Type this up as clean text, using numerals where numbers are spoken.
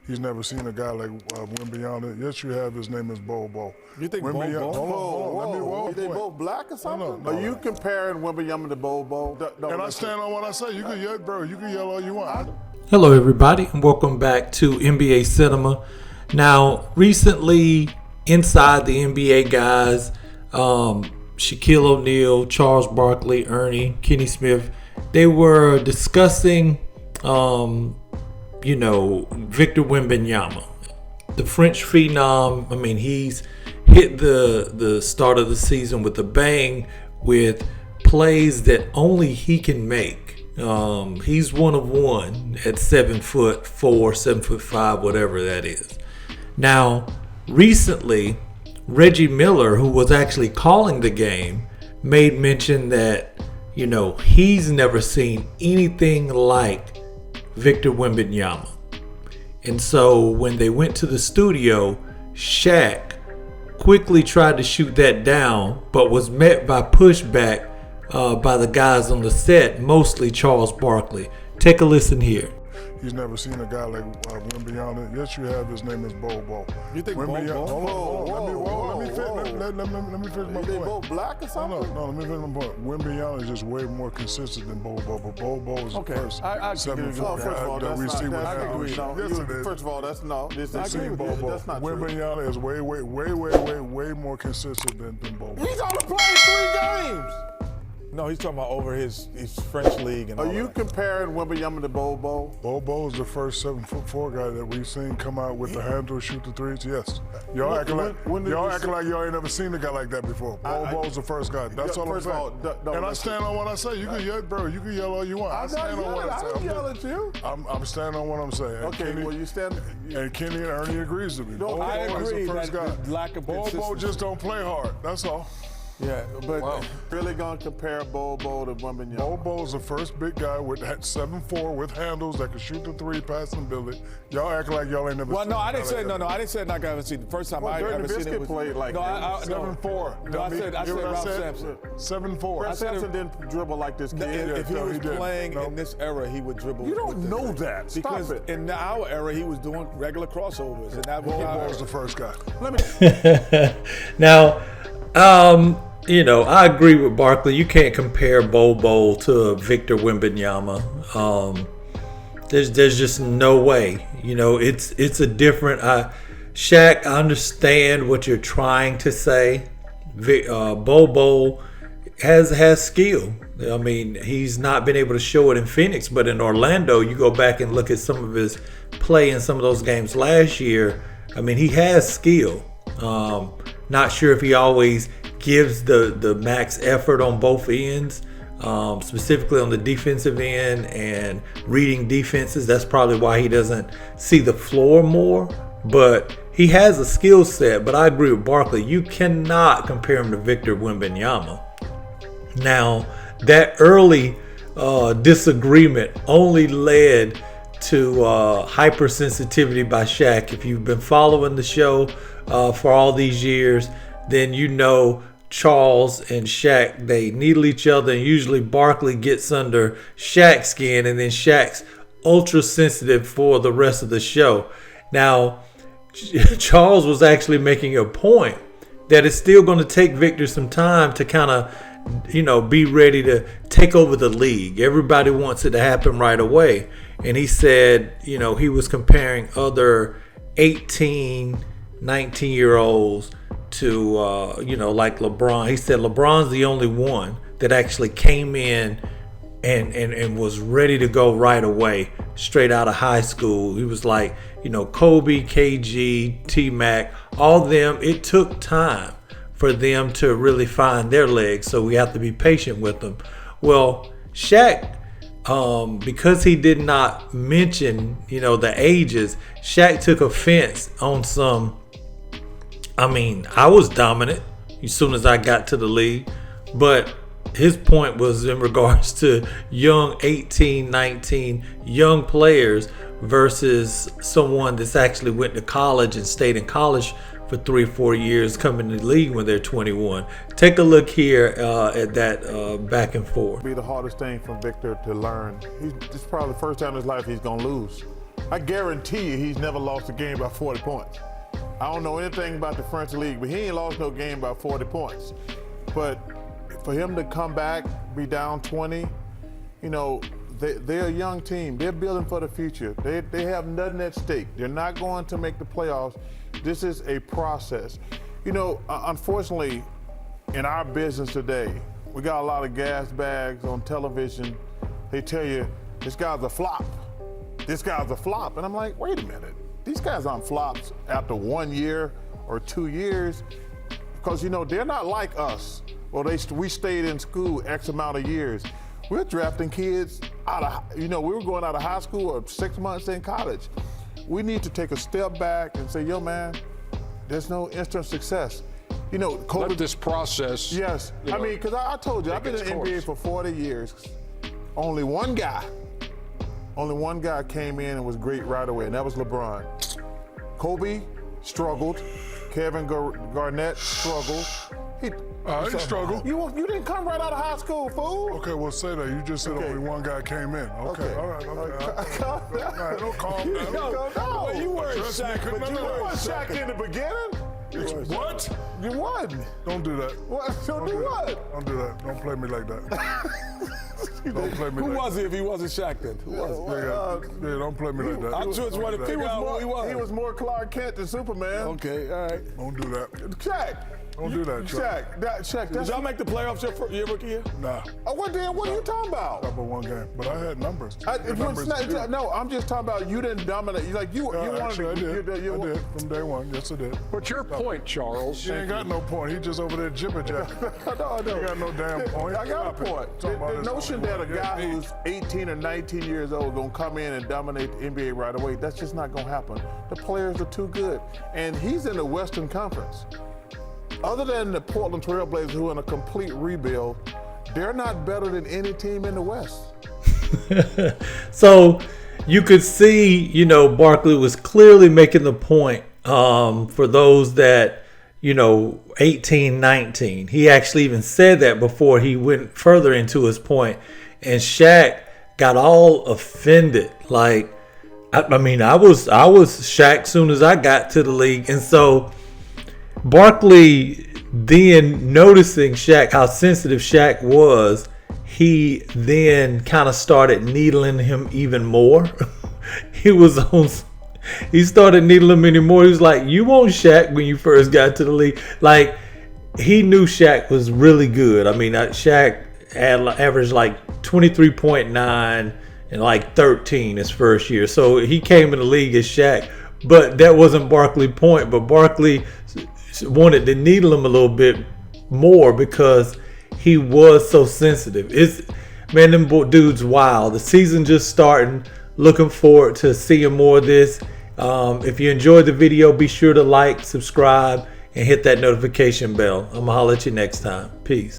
he's never seen a guy like Wembanyama. Yes, you have. His name is Bol Bol. You think Bol Bol? Hold on. They both black or something? No. Are you comparing Wembanyama to Bol Bol? And I stand on what I say. You can yell, bro. You can yell all you want. Hello, everybody, and welcome back to NBA Cinema. Now, recently, inside the NBA guys, Shaquille O'Neal, Charles Barkley, Ernie, Kenny Smith, they were discussing, Victor Wembanyama, the French phenom. I mean, he's hit the start of the season with a bang with plays that only he can make. He's one of one at 7'4", 7'5", whatever that is. Now, recently, Reggie Miller, who was actually calling the game, made mention that, he's never seen anything like Victor Wembanyama. And so when they went to the studio, Shaq quickly tried to shoot that down, but was met by pushback by the guys on the set, mostly Charles Barkley. Take a listen here. He's never seen a guy like Wembanyama. Yes, you have. His name is Bol Bol. You think Bol Bol? Hold on. Let me finish my point. They both black or something? No, let me finish my point. Wembanyama is just way more consistent than Bol Bol, but Bol Bol is the first. First of all, that's First of all, that's no. That's not true. Wembanyama is way more consistent than Bol Bol. He's only played 3 games. No, he's talking about over his French league and all Are you that. comparing Wembanyama to Bol Bol? Bol Bol is the first 7'4" guy that we've seen come out with the handle, shoot the threes. Yes, y'all acting like y'all ain't never seen a guy like that before. Bol Bol's the first guy. That's all I'm saying. And I stand on what I say. You can yell, bro. You can yell all you want. I stand on what I say. I didn't yell at you. I'm standing on what I'm saying. Okay, well you stand. And Kenny and Ernie agrees with me. Bol Bol is the first guy. Lack of Bol Bol just don't play hard. That's all. Yeah, but Really gonna compare Bol Bol to Wembanyama? Bol Bol's the first big guy with 7'4" with handles that can shoot the three, pass and build it. Y'all act like y'all ain't never seen I didn't say I didn't say like I haven't seen it. The first time I ever seen it was played like 7'4". No, I said Ralph Sampson. 7'4". Ralph Sampson didn't dribble like this kid. If he was playing in this era, he would dribble. You don't know that. Because Stop it. in our era, he was doing regular crossovers, and that was Bol Bol's the first guy. Now, I agree with Barkley. You can't compare Bol Bol to Victor Wembanyama. There's just no way. It's a different. Shaq, I understand what you're trying to say. Bol Bol has skill. I mean, he's not been able to show it in Phoenix, but in Orlando, you go back and look at some of his play in some of those games last year. I mean, he has skill. Not sure if he always gives the max effort on both ends, specifically on the defensive end and reading defenses. That's probably why he doesn't see the floor more, but he has a skill set. But I agree with Barkley. You cannot compare him to Victor Wembanyama. Now, that early disagreement only led to hypersensitivity by Shaq. If you've been following the show for all these years, then Charles and Shaq, they needle each other, and usually Barkley gets under Shaq's skin, and then Shaq's ultra sensitive for the rest of the show. Now, Charles was actually making a point that it's still going to take Victor some time to kind of, be ready to take over the league. Everybody wants it to happen right away. And he said, he was comparing other 18, 19-year-olds to like LeBron. He said LeBron's the only one that actually came in and was ready to go right away, straight out of high school. He was like, Kobe, KG, T-Mac, all of them. It took time for them to really find their legs, so we have to be patient with them. Well, Shaq, because he did not mention, the ages, Shaq took offense on some. I mean, I was dominant as soon as I got to the league, but his point was in regards to young 18, 19, young players versus someone that's actually went to college and stayed in college for 3 or 4 years, coming to the league when they're 21. Take a look here at that back and forth. Be the hardest thing for Victor to learn. This is probably the first time in his life he's gonna lose. I guarantee you he's never lost a game by 40 points. I don't know anything about the French league, but he ain't lost no game by 40 points. But for him to come back, be down 20, you know, they're a young team. They're building for the future. They have nothing at stake. They're not going to make the playoffs. This is a process. You know, unfortunately, in our business today, we got a lot of gas bags on television. They tell you, this guy's a flop. This guy's a flop. And I'm like, wait a minute. These guys aren't flops after 1 year or 2 years. Because, you know, they're not like us. Well, we stayed in school X amount of years. We're drafting kids out of, you know, we were going out of high school or 6 months in college. We need to take a step back and say, yo, man, there's no instant success. You know, COVID, let this process. Yes. I mean, because I told you, I've been in the NBA for 40 years. Only one guy came in and was great right away, and that was LeBron. Kobe struggled. Kevin Garnett struggled. He struggled. You didn't come right out of high school, fool. Okay, well, say that. You just said only one guy came in. Okay. All right. Calm down. Don't calm down. Well, you weren't Shaq, but you weren't Shaq in the beginning. What? You won. Don't do that. What? Don't do what? Don't do that. Don't play me like that. Don't play me Who like was he if he wasn't Shaq then? Who was he? Yeah, don't play me like that. I'm just trying to figure out who he was. He was more Clark Kent than Superman. Okay, all right. Don't do that. Shaq. Don't do that, Shaq. Did y'all make the playoffs your rookie year? Nah. Oh, what are you talking about? Top of one game, but I had numbers. No, I'm just talking about you didn't dominate. You wanted to. I did from day one. Yes, I did. But your point, Charles. He ain't got no point. He just over there jibber jabber. No. He got no damn point. I got a point. The notion that a guy who's 18 or 19 years old gonna come in and dominate the NBA right away, that's just not gonna happen. The players are too good, and he's in the Western Conference. Other than the Portland Trail Blazers, who are in a complete rebuild, they're not better than any team in the West. So you could see, you know, Barkley was clearly making the point for those that, you know, 18, 19. He actually even said that before he went further into his point. And Shaq got all offended. Like, I mean, I was Shaq soon as I got to the league. And so Barkley, then noticing Shaq, how sensitive Shaq was, he then kind of started needling him even more. He started needling him anymore. He was like, you want Shaq when you first got to the league. Like, he knew Shaq was really good. I mean, Shaq had averaged like 23.9 and like 13 his first year. So he came in the league as Shaq. But that wasn't Barkley's point. But Barkley wanted to needle him a little bit more because he was so sensitive. Them dudes wild. The season just starting. Looking forward to seeing more of this. If you enjoyed the video, be sure to like, subscribe, and hit that notification bell. I'm gonna holler at you next time. Peace.